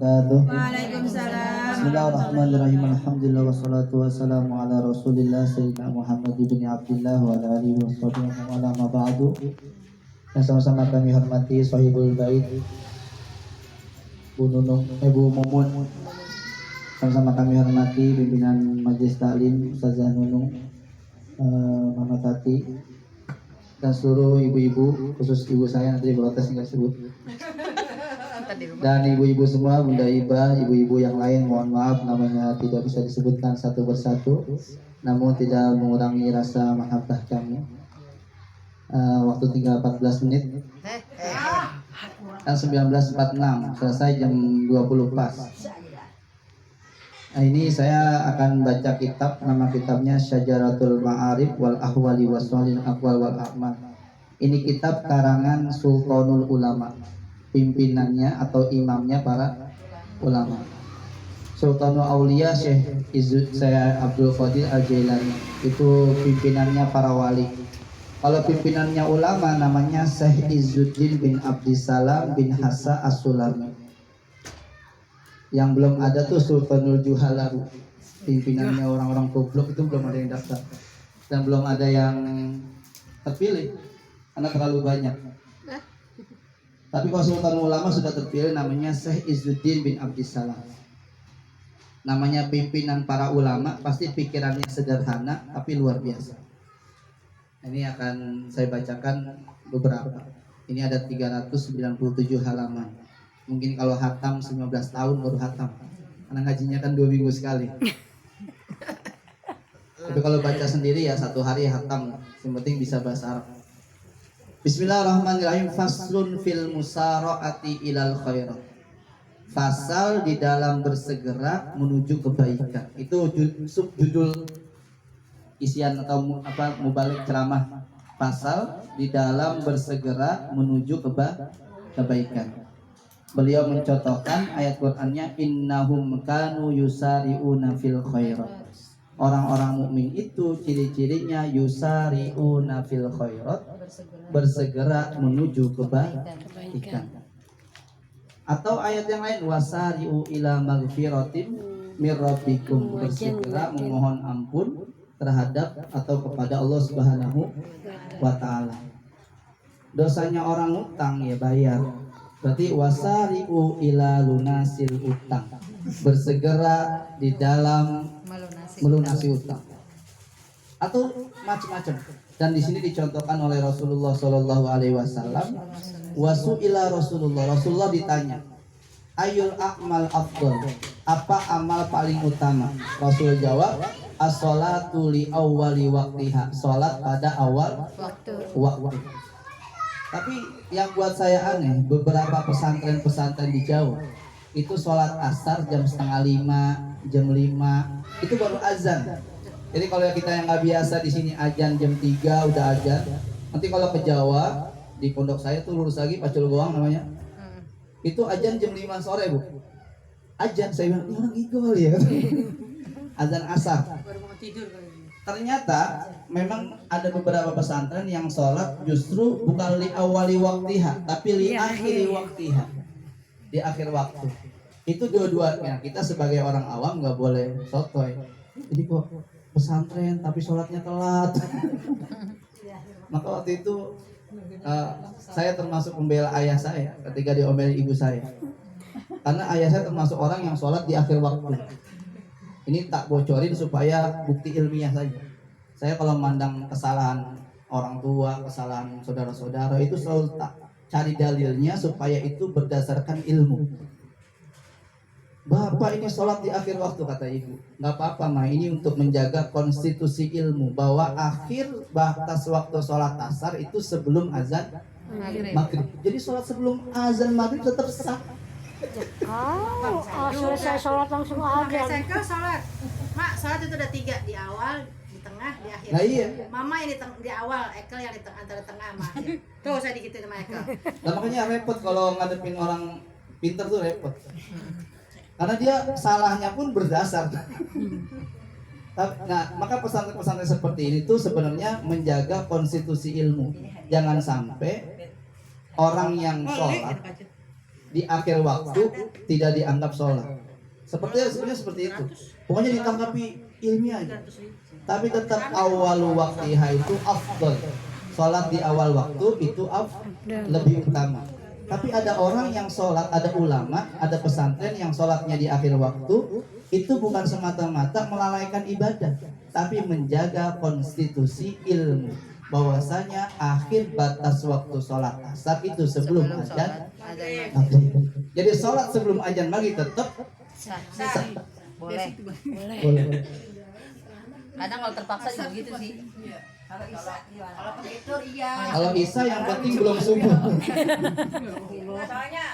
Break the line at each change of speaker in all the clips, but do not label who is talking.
wabarakatuh.
Waalaikumsalam.
Bismillahirrahmanirrahim. Alhamdulillah wassalatu wassalamu ala Rasulillah Sayyidina Muhammad bin Abdullah wa ala alihi washabihi wa ala ma ba'du. Yang sama-sama kami hormati Sahibul Bait Bu Nunung, Bu Mumun. Sama-sama kami hormati pimpinan Majelis Taklim Ustazah Nunung, Mama Tati, dan seluruh ibu-ibu, khusus ibu saya nanti diprotes nggak sebut. Dan ibu-ibu semua, Bunda Iba, ibu-ibu yang lain, mohon maaf namanya tidak bisa disebutkan satu persatu, namun tidak mengurangi rasa mahabbah kami. Waktu tinggal 14 menit dan 19.46, selesai jam 20 pas. Nah, ini saya akan baca kitab, nama kitabnya Syajaratul Ma'arif wal Ahwali Waswalil Aqwal wal A'mal. Ini kitab karangan Sultanul Ulama, pimpinannya atau imamnya para ulama. Sultanul Aulia Syekh saya Abdul Qadir Al-Jailani, itu pimpinannya para wali. Kalau pimpinannya ulama namanya Syekh Izzuddin bin Abdissalam bin Hassa As-Sulami. Yang belum ada tuh Sultanul Juhalaru, pimpinannya orang-orang goblok, itu belum ada yang daftar dan belum ada yang terpilih karena terlalu banyak. Tapi kalau Sultan Ulama sudah terpilih, namanya Syekh Izzuddin bin Abdissalam. Namanya pimpinan para ulama, pasti pikirannya sederhana tapi luar biasa. Ini akan saya bacakan beberapa. Ini ada 397 halaman. Mungkin kalau hatam 19 tahun baru hatam, karena ngajinya kan 2 minggu sekali. Tapi kalau baca sendiri ya 1 hari hatam, yang penting bisa bahasa Arab. Bismillahirrahmanirrahim. Faslun fil musara'ati ilal khairat. Fasal di dalam bersegera menuju kebaikan. Itu subjudul isian atau mubalik ceramah. Fasal di dalam bersegera menuju kebaikan. Beliau mencontohkan ayat Qur'annya, innahum kanu yusari'una fil khairat. Orang-orang mukmin itu ciri-cirinya yusari'una fil khairat, bersegera menuju kebaikan. Atau ayat yang lain, wasari'u ila maghfiratin mir rabbikum, bersegera memohon ampun terhadap atau kepada Allah Subhanahu wa taala. Dosanya orang utang ya bayar. Berarti wasari'u ila lunasil utang, bersegera di dalam melunasi utang. Atau macam-macam. Dan di sini dicontohkan oleh Rasulullah Shallallahu Alaihi Wasallam. Wasu ila Rasulullah ditanya, ayul akmal afdal, apa amal paling utama? Rasul jawab, as-sholatu li awwali waqtiha, sholat pada awal waktu. Tapi yang buat saya aneh, beberapa pesantren-pesantren di Jawa itu sholat asar jam 4:30, jam 5 itu baru azan. Jadi kalau kita yang nggak biasa di sini azan jam 3 udah azan. Nanti kalau ke Jawa di pondok saya tuh lurus lagi Pacul Goang namanya, itu azan jam 5 sore bu. Azan saya bilang ini orang igol ya. Azan asar.
Baru mau tidur kali ini.
Ternyata memang ada beberapa pesantren yang sholat justru bukan li awali waktiha, tapi li akhiri waktiha, di akhir waktu. Itu dua-duanya. Kita sebagai orang awam nggak boleh sotoy. Jadi kok pesantren tapi sholatnya telat. Maka waktu itu saya termasuk membela ayah saya ketika diomeli ibu saya, karena ayah saya termasuk orang yang sholat di akhir waktu. Ini tak bocorin supaya bukti ilmiah saja. Saya kalau memandang kesalahan orang tua, kesalahan saudara-saudara itu selalu tak cari dalilnya supaya itu berdasarkan ilmu. Bapak ini sholat di akhir waktu kata ibu. Nggak apa-apa mah, ini untuk menjaga konstitusi ilmu bahwa akhir batas waktu sholat asar itu sebelum azan maghrib. Jadi sholat sebelum azan maghrib tetap sah.
Selesai sholat langsung aja.
Saya ke sholat. Mak, sholat itu ada 3, di awal, di tengah, di akhir.
Nah iya.
Mama ini di awal, Ekel yang di antara tengah sama akhir. Tuh saya digituin sama Ekel.
Nah makanya repot kalau ngadepin orang pinter tuh repot. Karena dia salahnya pun berdasar. Nah, maka pesantren-pesantren seperti ini tuh sebenarnya menjaga konstitusi ilmu. Jangan sampai orang yang sholat di akhir waktu tidak dianggap sholat. Sebenarnya seperti itu. Pokoknya ditanggapi ilmiah aja. Tapi tetap awal waktiha itu afdal. Sholat di awal waktu itu lebih utama. Tapi ada orang yang sholat, ada ulama, ada pesantren yang sholatnya di akhir waktu, itu bukan semata-mata melalaikan ibadah, tapi menjaga konstitusi ilmu. Bahwasanya akhir batas waktu sholat asar itu sebelum azan maghrib. Jadi sholat sebelum azan maghrib tetap sah.
Boleh.
Boleh.
Kadang kalau terpaksa juga gitu sih.
Kalau Isa gimana? Kalau begitu iya.
Kalau Isa yang penting belum subuh.
Nah, soalnya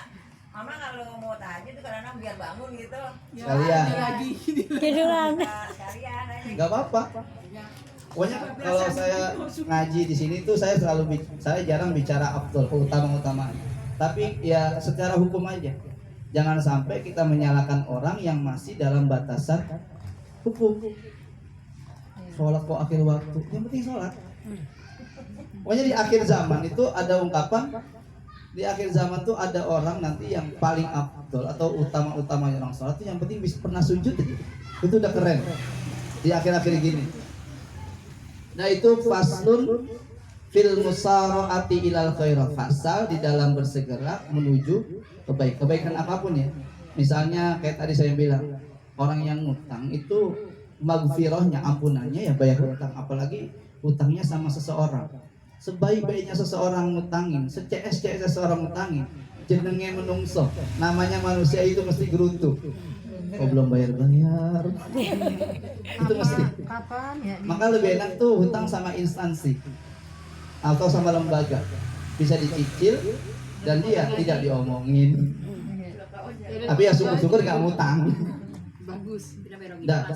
Mama kalau mau tahajud tuh kadang-kadang biar bangun gitu.
Sekalian.
Tiduran.
Sekalian aja.
Nggak apa-apa. Pokoknya kalau saya ngaji di sini tuh saya saya jarang bicara afdol, utama-utama. Tapi ya secara hukum aja. Jangan sampai kita menyalahkan orang yang masih dalam batasan hukum. Sholat kok akhir waktu, yang penting sholat. Pokoknya di akhir zaman itu ada ungkapan, di akhir zaman tuh ada orang nanti yang paling afdol atau utama-utamanya orang sholat itu yang penting bisa pernah sujud aja. Itu udah keren di akhir-akhir gini. Nah itu faslun fil musara'ati ilal khairah, fasal di dalam bersegera menuju kebaikan apapun ya. Misalnya kayak tadi saya bilang, orang yang ngutang itu maghfirahnya, ampunannya ya bayar hutang, apalagi hutangnya sama seseorang. Sebaik-baiknya seseorang ngutangin, secs-cs seseorang ngutangin, jenenge menungso, namanya manusia itu mesti geruntu. Oh belum bayar-bayar. Itu mesti.
Kapan ya?
Maka lebih enak tuh hutang sama instansi atau sama lembaga, bisa dicicil dan dia tidak diomongin. Tapi ya syukur-syukur gak ngutang.
Bagus.
Nah,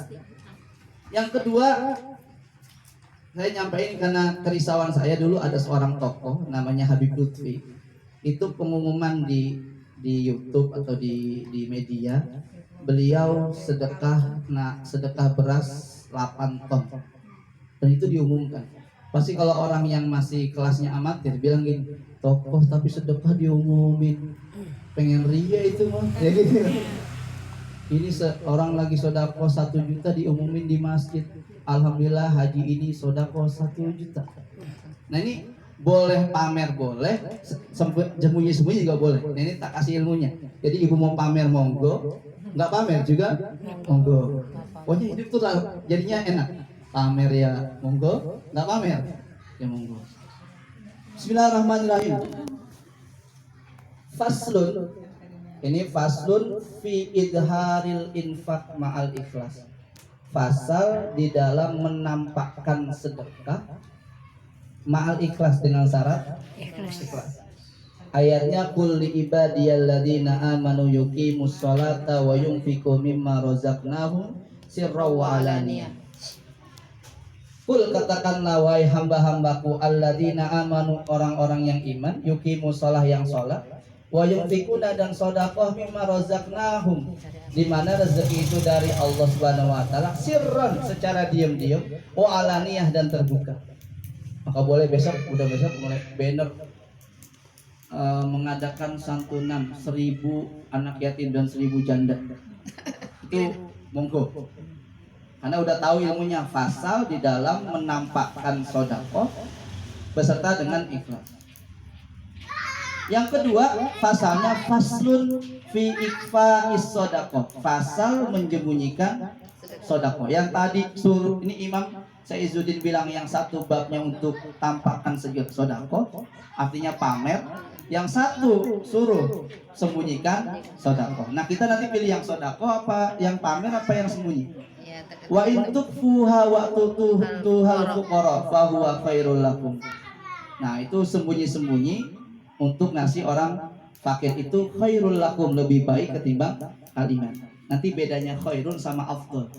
yang kedua, saya nyampein karena kerisauan saya dulu ada seorang tokoh namanya Habib Lutfi. Itu pengumuman di YouTube atau di media, beliau sedekah beras 8 ton. Dan itu diumumkan. Pasti kalau orang yang masih kelasnya amatir bilang gini, tokoh tapi sedekah diumumin. Pengen ria itu mah. Ya gitu. Ini seorang lagi sodako 1 juta diumumin di masjid. Alhamdulillah haji ini sodako 1 juta. Nah ini boleh pamer boleh, sembunyi juga boleh. Nah, ini tak kasih ilmunya. Jadi ibu mau pamer monggo, nggak pamer juga monggo. Pokoknya hidup tuh jadinya enak. Pamer ya monggo, nggak pamer ya monggo. Bismillahirrahmanirrahim. Faslun. Ini faslun fi idharil infak ma'al ikhlas. Fasal di dalam menampakkan sedekah ma'al ikhlas dengan syarat ikhlas. Ayatnya qul li ibadiyalladzina amanu yuqimus sholata wa yunfiqu mimma razaqnahum sirran wa alaniyah. Qul katakanlah wahai hamba-hambaku alladzina amanu, orang-orang yang iman, yuqimus shalah yang sholat, wa yunfiquna dan sedekah mimma razaqnahum, di mana rezeki itu dari Allah Subhanahu wa taala, sirran secara diam-diam, wa alaniyah dan terbuka. Maka boleh besok mulai banner mengadakan santunan 1000 anak yatim dan 1000 janda. Itu monggo. Karena udah tahu ilmunya, fasal di dalam menampakkan sedekah beserta dengan ikhlas. Yang kedua, pasalnya faslun fi ikfa'is sedekah. Fasal menyembunyikan sedekah. Yang tadi suruh ini Imam Saizuddin bilang yang satu babnya untuk tampakkan sedekah, artinya pamer. Yang satu suruh sembunyikan sedekah. Nah, kita nanti pilih yang sedekah apa yang pamer apa yang sembunyi. Wa in tukfuha wa tutuhal fuqara fa huwa khairul lakum. Nah, itu sembunyi-sembunyi untuk ngasih orang fakir itu khairul lakum, lebih baik ketimbang kalimat. Nanti bedanya khairun sama afdal.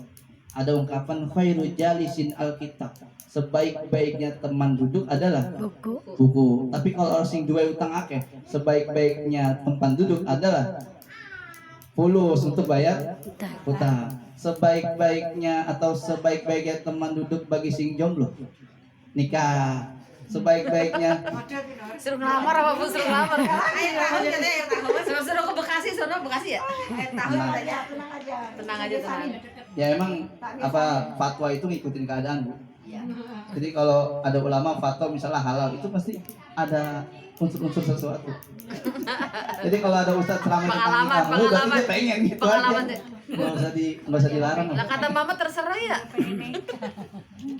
Ada ungkapan khairu jalisin alkitab, sebaik-baiknya teman duduk adalah buku. Tapi kalau orang sing dua utang akeh, sebaik-baiknya tempat duduk adalah fulus untuk bayar utang. Sebaik-baiknya atau sebaik-baiknya teman duduk bagi sing jomblo nikah. sebaik-baiknya
Suruh ngelamar apa pun suruh ngelamar.
Akhir tahun kita ya tahun.
Suruh ke Bekasi, sono Bekasi ya.
Akhir tahun
Nah.
aja tenang aja.
Tenang aja tenang.
ya emang apa fatwa itu ngikutin keadaan Bu.
Iya.
Jadi kalau ada ulama fatwa misalnya halal itu pasti ada unsur-unsur sesuatu. Jadi kalau ada ustadz ceramah tentang
Pengalaman,
nikah, berarti
pengalaman.
dia pengen gitu
Pengalaman
aja.
deh.
Nggak usah dilarang.
Lah kata mama terserah ya.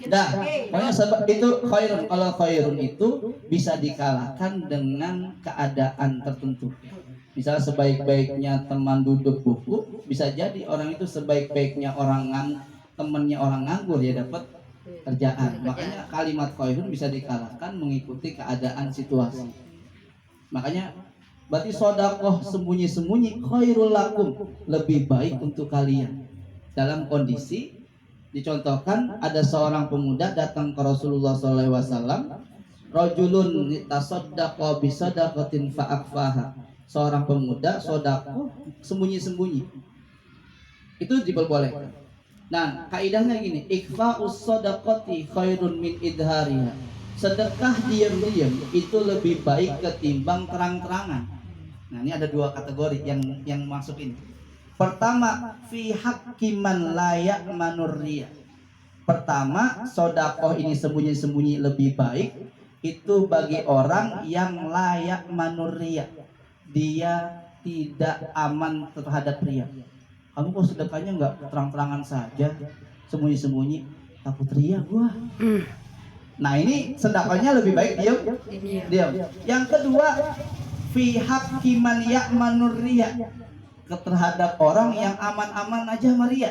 Dah, pokoknya sebab itu khairun, kalau khairun itu bisa dikalahkan dengan keadaan tertentu. Misalnya sebaik-baiknya teman duduk buku, bisa jadi orang itu sebaik-baiknya temannya orang nganggur ya dapat kerjaan. Makanya kalimat khairun bisa dikalahkan mengikuti keadaan situasi. Makanya berarti sodakoh sembunyi-sembunyi khairul lakum, lebih baik untuk kalian. Dalam kondisi dicontohkan ada seorang pemuda datang ke Rasulullah SAW, rajulun tasaddaqa bi sadaqatin fa'akfaha. Seorang pemuda sodakoh sembunyi-sembunyi. Itu diperbolehkan. Nah, kaidahnya gini, ikfa'us sadaqati khairun min idhariha. Sedekah diam-diam itu lebih baik ketimbang terang-terangan. Nah, ini ada dua kategori yang masuk ini. Pertama, fi haqqi man la ya'manur riya. Pertama, sedekah ini sembunyi-sembunyi lebih baik itu bagi orang yang layak manur riya. Dia tidak aman terhadap riya. Kamu kok sedekahnya nggak terang-terangan saja, sembunyi-sembunyi, takut riya gua. Nah ini sedekahnya lebih baik diam. Yang kedua, fi haqqi man ya'manur riya, terhadap orang yang aman-aman aja Maria.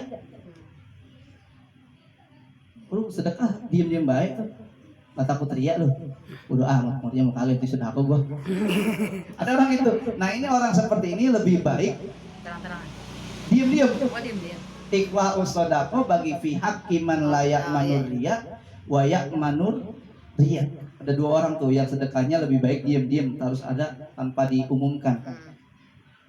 Lu sedekah diam-diam baik tuh, nggak takut riya lu. Udah amat, mau dia mau kali di sedekah gua. Ada orang itu. Nah ini orang seperti ini lebih baik
Terang-terangan.
diam-diam.
Oh diam.
Ikhwa usodako bagi pihak iman layak manur riya, wayak manur riya. Ada dua orang tuh yang sedekahnya lebih baik diam-diam, harus ada tanpa diumumkan.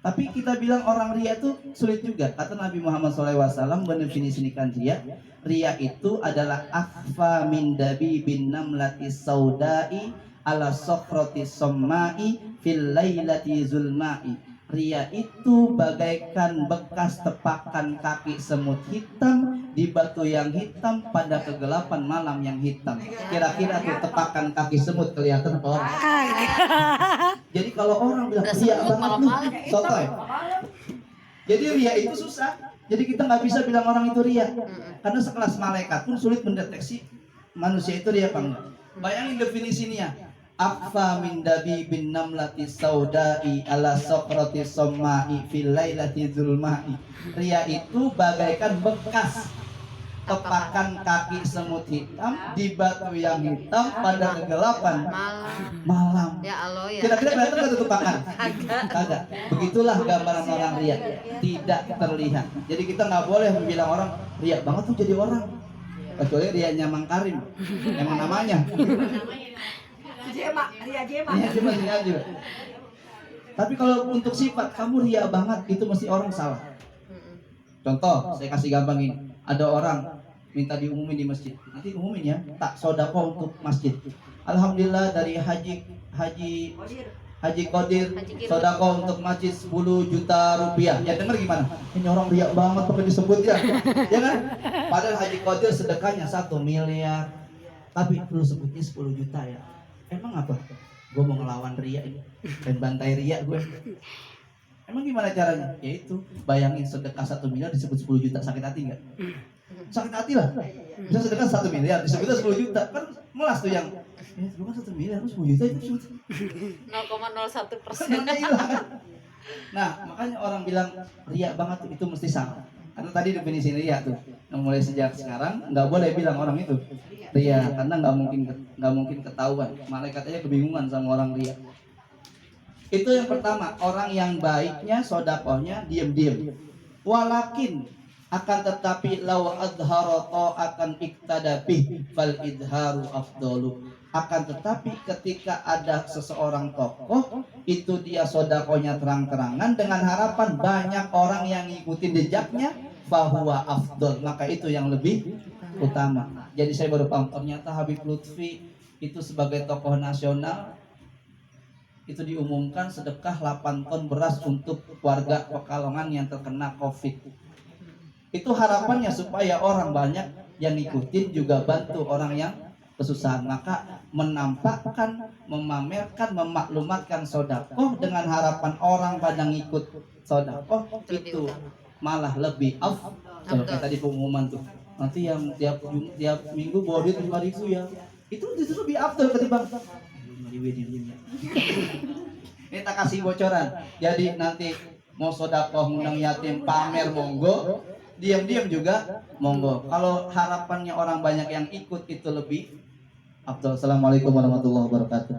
Tapi kita bilang orang riya itu sulit juga. Kata Nabi Muhammad SAW mendefinisikan riya. Riya itu adalah akhfa min dabi bin namlati saudai ala sokhroti sommai fil lailati zulmai. Riya itu bagaikan bekas tepakan kaki semut hitam di batu yang hitam pada kegelapan malam yang hitam. Kira-kira tuh tepakan kaki semut kelihatan apa orang? Jadi kalau orang bilang riya banget nih, sotoy. Jadi riya itu susah. Jadi kita nggak bisa bilang orang itu riya. Karena sekelas malaikat pun sulit mendeteksi manusia itu riya apa enggak. Bayangin definisinya. Akfa min dabi bin namlati saudai ala sokrati sommai fil lailati zulmai. Riya itu bagaikan bekas tepakan kaki semut hitam di batu yang hitam pada kegelapan malam.
Ya Allah ya.
Kira-kira kelihatan nggak tuh tepakan? Kagak. Begitulah gambaran orang riya, tidak terlihat. Jadi kita nggak boleh bilang orang riya banget tuh jadi orang. Kecuali riyanya Mang Karim, emang namanya. Iya, cuma sini aja. Tapi kalau untuk sifat kamu riya banget itu mesti orang salah. Contoh, saya kasih gampang ini. Ada orang minta diumumin di masjid. Nanti umumin ya, tak sodako untuk masjid. Alhamdulillah dari Haji Qadir sodako untuk masjid 10 juta rupiah. Ya dengar gimana? Ini orang riya banget pakai disebut ya. Ya kan? Padahal Haji Qadir sedekahnya 1 miliar. Tapi perlu sebutnya 10 juta ya. Emang apa? Gue mau ngelawan ria ini dan bantai ria gue. Emang gimana caranya? Yaitu bayangin sedekah 1 miliar disebut 10 juta, sakit hati nggak? Sakit hati lah. Bisa sedekah 1 miliar disebutnya 10 juta, kan melas tuh yang. Lu kan 1 miliar, lu 10 juta itu
0,01%.
Nah makanya orang bilang ria banget tuh, itu mesti salah. Karena tadi definisi ria tuh, yang mulai sejak sekarang nggak boleh bilang orang itu ria, karena nggak mungkin ketahuan. Malaikat aja kebingungan sama orang ria. Itu yang pertama, orang yang baiknya sodakohnya diam-diam. Walakin akan tetapi law adharo akan iktadabih fal idharu afdalu. Akan tetapi ketika ada seseorang tokoh itu dia sodakohnya terang-terangan dengan harapan banyak orang yang ngikutin jejaknya, fahuwa afdal, maka itu yang lebih utama. Jadi saya baru paham ternyata Habib Lutfi itu sebagai tokoh nasional itu diumumkan sedekah 8 ton beras untuk warga Pekalongan yang terkena COVID. Itu harapannya supaya orang banyak yang ngikutin juga bantu orang yang kesusahan. Maka menampakkan, memamerkan, memaklumatkan sodakoh dengan harapan orang pada ngikut sodakoh itu malah lebih kayak tadi pengumuman tuh. Nanti yang tiap minggu bawa duit 5.000 ya. Itu justru lebih afdal ketimbang ini tak kasih bocoran. Jadi nanti mau sodakoh ngundang yatim pamer monggo, diam-diam juga monggo. Kalau harapannya orang banyak yang ikut itu lebih afdal. Assalamualaikum warahmatullahi wabarakatuh.